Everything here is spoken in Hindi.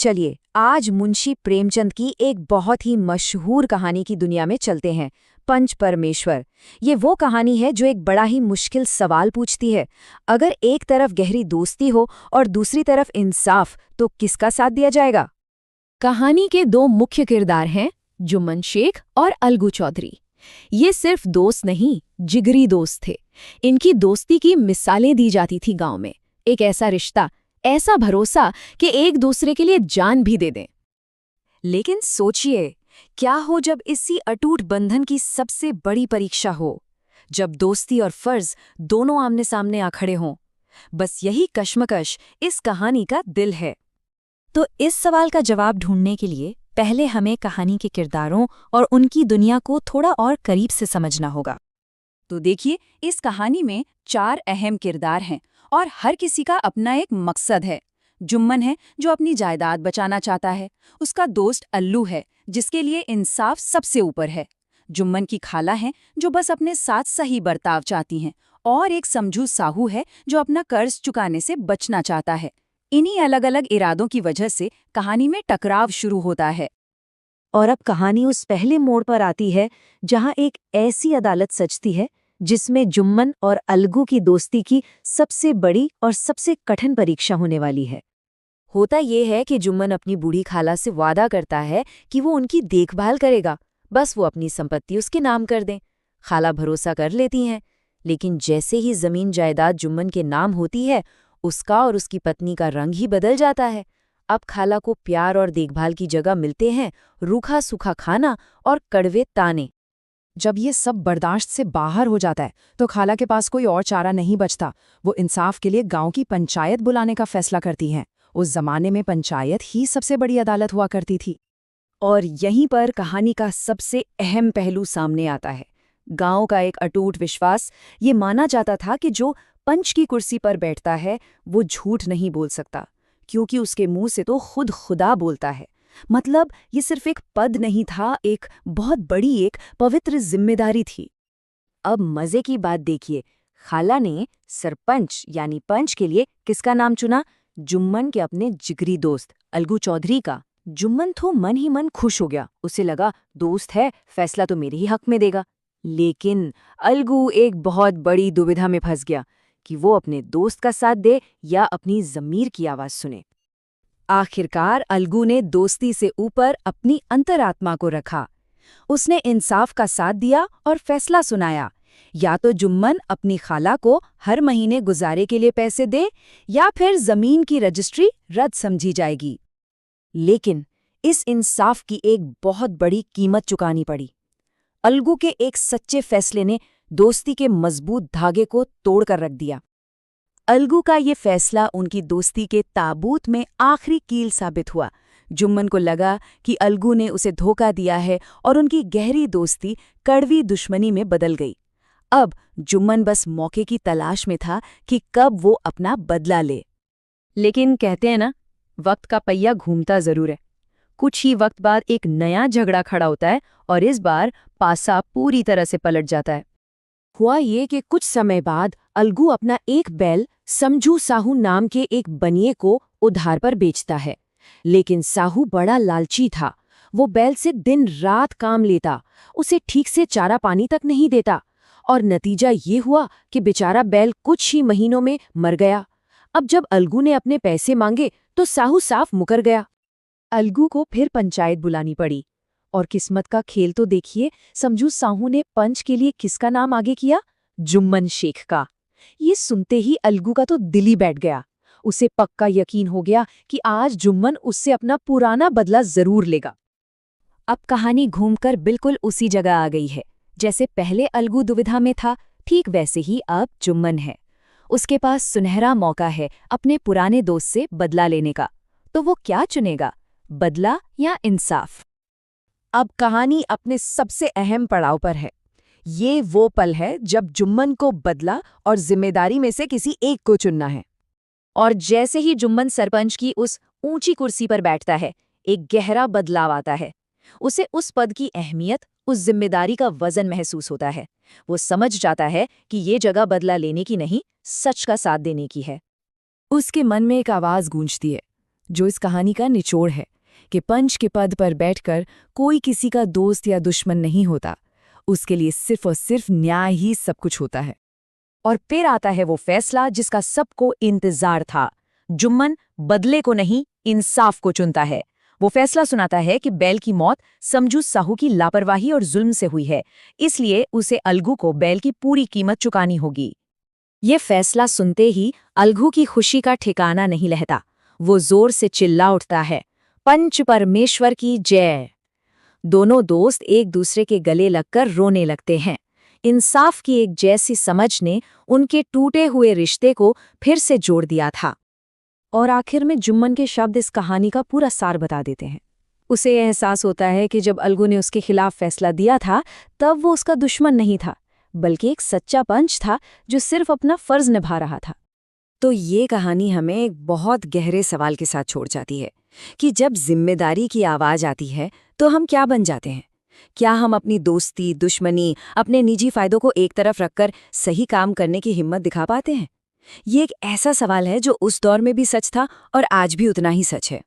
चलिए आज मुंशी प्रेमचंद की एक बहुत ही मशहूर कहानी की दुनिया में चलते हैं। पंच परमेश्वर। ये वो कहानी है जो एक बड़ा ही मुश्किल सवाल पूछती है। अगर एक तरफ गहरी दोस्ती हो और दूसरी तरफ इंसाफ, तो किसका साथ दिया जाएगा? कहानी के दो मुख्य किरदार हैं जुम्मन शेख और अलगू चौधरी। ये सिर्फ दोस्त नहीं, जिगरी दोस्त थे। इनकी दोस्ती की मिसालें दी जाती थी गांव में। एक ऐसा रिश्ता, ऐसा भरोसा कि एक दूसरे के लिए जान भी दे दें। लेकिन सोचिए, क्या हो जब इसी अटूट बंधन की सबसे बड़ी परीक्षा हो, जब दोस्ती और फर्ज दोनों आमने सामने आ खड़े हों। बस यही कश्मकश इस कहानी का दिल है। तो इस सवाल का जवाब ढूंढने के लिए पहले हमें कहानी के किरदारों और उनकी दुनिया को थोड़ा और करीब से समझना होगा। तो देखिए, इस कहानी में 4 अहम किरदार हैं और हर किसी का अपना एक मकसद है। जुम्मन है जो अपनी जायदाद बचाना चाहता है। उसका दोस्त अल्लू है जिसके लिए इंसाफ सबसे ऊपर है। जुम्मन की खाला है जो बस अपने साथ सही बर्ताव चाहती हैं। और एक समझू साहू है जो अपना कर्ज चुकाने से बचना चाहता है। इन्हीं अलग अलग इरादों की वजह से कहानी में टकराव शुरू होता है। और अब कहानी उस पहले मोड़ पर आती है जहां एक ऐसी अदालत सजती है जिसमें जुम्मन और अलगू की दोस्ती की सबसे बड़ी और सबसे कठिन परीक्षा होने वाली है। होता ये है कि जुम्मन अपनी बूढ़ी खाला से वादा करता है कि वो उनकी देखभाल करेगा, बस वो अपनी संपत्ति उसके नाम कर दें। खाला भरोसा कर लेती हैं, लेकिन जैसे ही जमीन जायदाद जुम्मन के नाम होती है, उसका और उसकी पत्नी का रंग ही बदल जाता है। अब खाला को प्यार और देखभाल की जगह मिलते हैं रूखा सूखा खाना और कड़वे ताने। जब ये सब बर्दाश्त से बाहर हो जाता है तो खाला के पास कोई और चारा नहीं बचता। वो इंसाफ के लिए गांव की पंचायत बुलाने का फैसला करती हैं। उस जमाने में पंचायत ही सबसे बड़ी अदालत हुआ करती थी। और यहीं पर कहानी का सबसे अहम पहलू सामने आता है। गांव का एक अटूट विश्वास। ये माना जाता था कि जो पंच की कुर्सी पर बैठता है वो झूठ नहीं बोल सकता, क्योंकि उसके मुंह से तो खुद खुदा बोलता है। मतलब ये सिर्फ एक पद नहीं था, एक बहुत बड़ी एक पवित्र जिम्मेदारी थी। अब मजे की बात देखिए, खाला ने सरपंच यानी पंच के लिए किसका नाम चुना? जुम्मन के अपने जिगरी दोस्त अलगू चौधरी का। जुम्मन तो मन ही मन खुश हो गया। उसे लगा दोस्त है, फैसला तो मेरे ही हक में देगा। लेकिन अलगू एक बहुत बड़ी दुविधा में फंस गया कि वो अपने दोस्त का साथ दे या अपनी ज़मीर की आवाज़ सुने। आखिरकार अलगू ने दोस्ती से ऊपर अपनी अंतरात्मा को रखा। उसने इंसाफ का साथ दिया और फैसला सुनाया। या तो जुम्मन अपनी खाला को हर महीने गुजारे के लिए पैसे दे, या फिर जमीन की रजिस्ट्री रद्द समझी जाएगी। लेकिन इस इंसाफ की एक बहुत बड़ी कीमत चुकानी पड़ी। अलगू के एक सच्चे फैसले ने दोस्ती के मजबूत धागे को तोड़कर रख दिया। अलगू का ये फैसला उनकी दोस्ती के ताबूत में आखिरी कील साबित हुआ। जुम्मन को लगा कि अलगू ने उसे धोखा दिया है और उनकी गहरी दोस्ती कड़वी दुश्मनी में बदल गई। अब जुम्मन बस मौके की तलाश में था कि कब वो अपना बदला ले। लेकिन कहते हैं ना, वक्त का पहिया घूमता जरूर है। कुछ ही वक्त बाद एक नया झगड़ा खड़ा होता है और इस बार पासा पूरी तरह से पलट जाता है। हुआ ये कि कुछ समय बाद अलगू अपना एक बैल समझू साहू नाम के एक बनिए को उधार पर बेचता है। लेकिन साहू बड़ा लालची था। वो बैल से दिन रात काम लेता, उसे ठीक से चारा पानी तक नहीं देता, और नतीजा ये हुआ कि बेचारा बैल कुछ ही महीनों में मर गया। अब जब अलगू ने अपने पैसे मांगे तो साहू साफ मुकर गया। अलगू को फिर पंचायत बुलानी पड़ी। और किस्मत का खेल तो देखिए, समझू साहू ने पंच के लिए किसका नाम आगे किया? जुम्मन शेख का। ये सुनते ही अलगू का तो दिल ही बैठ गया। उसे पक्का यकीन हो गया कि आज जुम्मन उससे अपना पुराना बदला जरूर लेगा। अब कहानी घूमकर बिल्कुल उसी जगह आ गई है। जैसे पहले अलगू दुविधा में था, ठीक वैसे ही अब जुम्मन है। उसके पास सुनहरा मौका है अपने पुराने दोस्त से बदला लेने का। तो वो क्या चुनेगा, बदला या इंसाफ? अब कहानी अपने सबसे अहम पड़ाव पर है। ये वो पल है जब जुम्मन को बदला और जिम्मेदारी में से किसी एक को चुनना है। और जैसे ही जुम्मन सरपंच की उस ऊंची कुर्सी पर बैठता है, एक गहरा बदलाव आता है। उसे उस पद की अहमियत, उस जिम्मेदारी का वजन महसूस होता है। वो समझ जाता है कि ये जगह बदला लेने की नहीं, सच का साथ देने की है। उसके मन में एक आवाज गूंजती है, जो इस कहानी का निचोड़ है कि पंच के पद पर बैठकर कोई किसी का दोस्त या दुश्मन नहीं होता, उसके लिए सिर्फ और सिर्फ न्याय ही सब कुछ होता है। और फिर आता है वो फैसला जिसका सबको इंतजार था। जुम्मन बदले को नहीं, इंसाफ को चुनता है। वो फैसला सुनाता है कि बैल की मौत समझू साहू की लापरवाही और जुल्म से हुई है, इसलिए उसे अलगू को बैल की पूरी कीमत चुकानी होगी। ये फैसला सुनते ही अलगू की खुशी का ठिकाना नहीं रहता। वो जोर से चिल्ला उठता है, पंच परमेश्वर की जय। दोनों दोस्त एक दूसरे के गले लगकर रोने लगते हैं। इंसाफ की एक जैसी समझ ने उनके टूटे हुए रिश्ते को फिर से जोड़ दिया था। और आखिर में जुम्मन के शब्द इस कहानी का पूरा सार बता देते हैं। उसे यह एहसास होता है कि जब अलगू ने उसके खिलाफ फैसला दिया था, तब वो उसका दुश्मन नहीं था, बल्कि एक सच्चा पंच था जो सिर्फ अपना फर्ज निभा रहा था। तो ये कहानी हमें एक बहुत गहरे सवाल के साथ छोड़ जाती है कि जब जिम्मेदारी की आवाज आती है तो हम क्या बन जाते हैं? क्या हम अपनी दोस्ती, दुश्मनी, अपने निजी फायदों को एक तरफ रखकर सही काम करने की हिम्मत दिखा पाते हैं? ये एक ऐसा सवाल है जो उस दौर में भी सच था और आज भी उतना ही सच है।